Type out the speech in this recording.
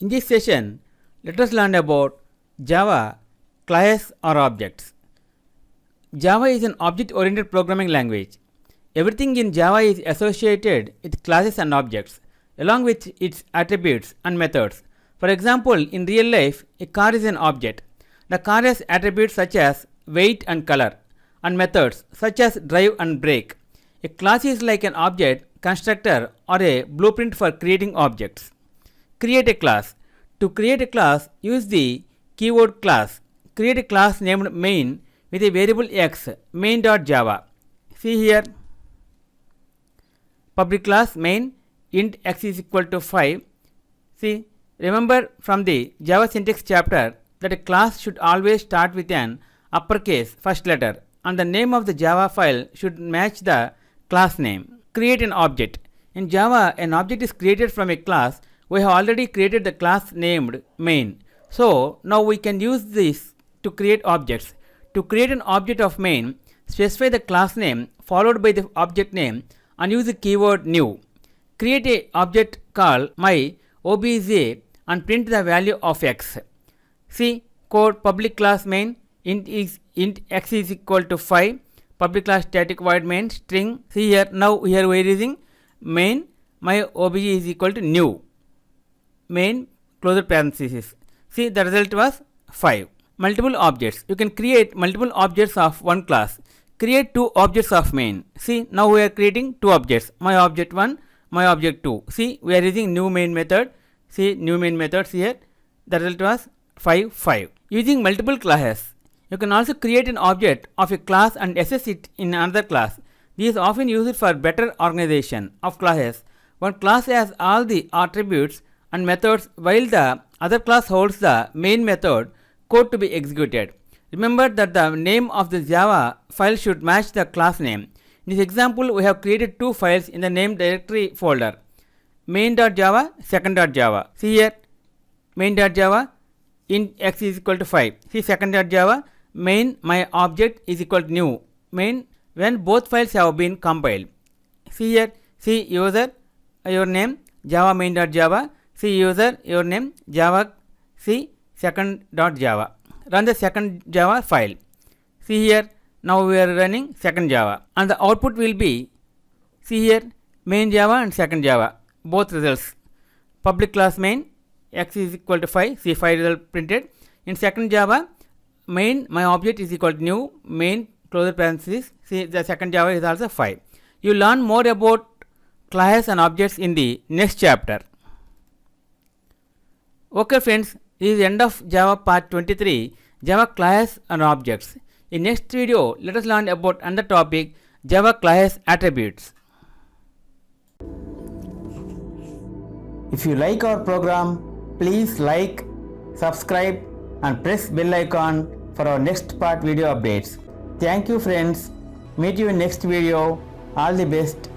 In this session, let us learn about Java classes or objects. Java is an object-oriented programming language. Everything in Java is associated with classes and objects, along with its attributes and methods. For example, in real life, a car is an object. The car has attributes such as weight and color, and methods such as drive and brake. A class is like an object, constructor, or a blueprint for creating objects. Create a class. To create a class, use the keyword class. Create a class named main with a variable x, main.java. See here, public class main int x is equal to 5. See, remember from the Java syntax chapter that a class should always start with an uppercase first letter, and the name of the Java file should match the class name. Create an object. In Java, an object is created from a class. We have already created the class named main. So now we can use this to create objects. To create an object of main, specify the class name followed by the object name and use the keyword new. Create a object called myObj and print the value of x. See code public class main int x is equal to 5, public class static void main string. See here, now here we are using main myObj is equal to new main closed parenthesis. See, the result was 5. Multiple objects. You can create multiple objects of one class. Create two objects of main. See, now we are creating two objects, my object 1, my object 2. See, we are using new main method. See, new main methods here. The result was 5, 5. Using multiple classes, you can also create an object of a class and access it in another class. This is often used for better organization of classes. One class has all the attributes and methods while the other class holds the main method code to be executed. Remember that the name of the Java file should match the class name. In this example, we have created two files in the name directory folder, main.java, second.java. See here, main.java int x is equal to 5. See second.java main my object is equal to new main when both files have been compiled. See here, see user your name java main.java. See user your name java. See second.java. Run the second Java file. See here, now we are running second Java and the output will be, see here, main Java and second Java, both results. Public class main x is equal to 5. See 5 result printed. In second Java, main my object is equal to new main closed parenthesis. See the second Java is also 5. You learn more about classes and objects in the next chapter. Okay friends, this is the end of Java part 23, Java classes and objects. In next video, let us learn about another topic, Java classes attributes. If you like our program, please like, subscribe and press bell icon for our next part video updates. Thank you friends. Meet you in next video. All the best.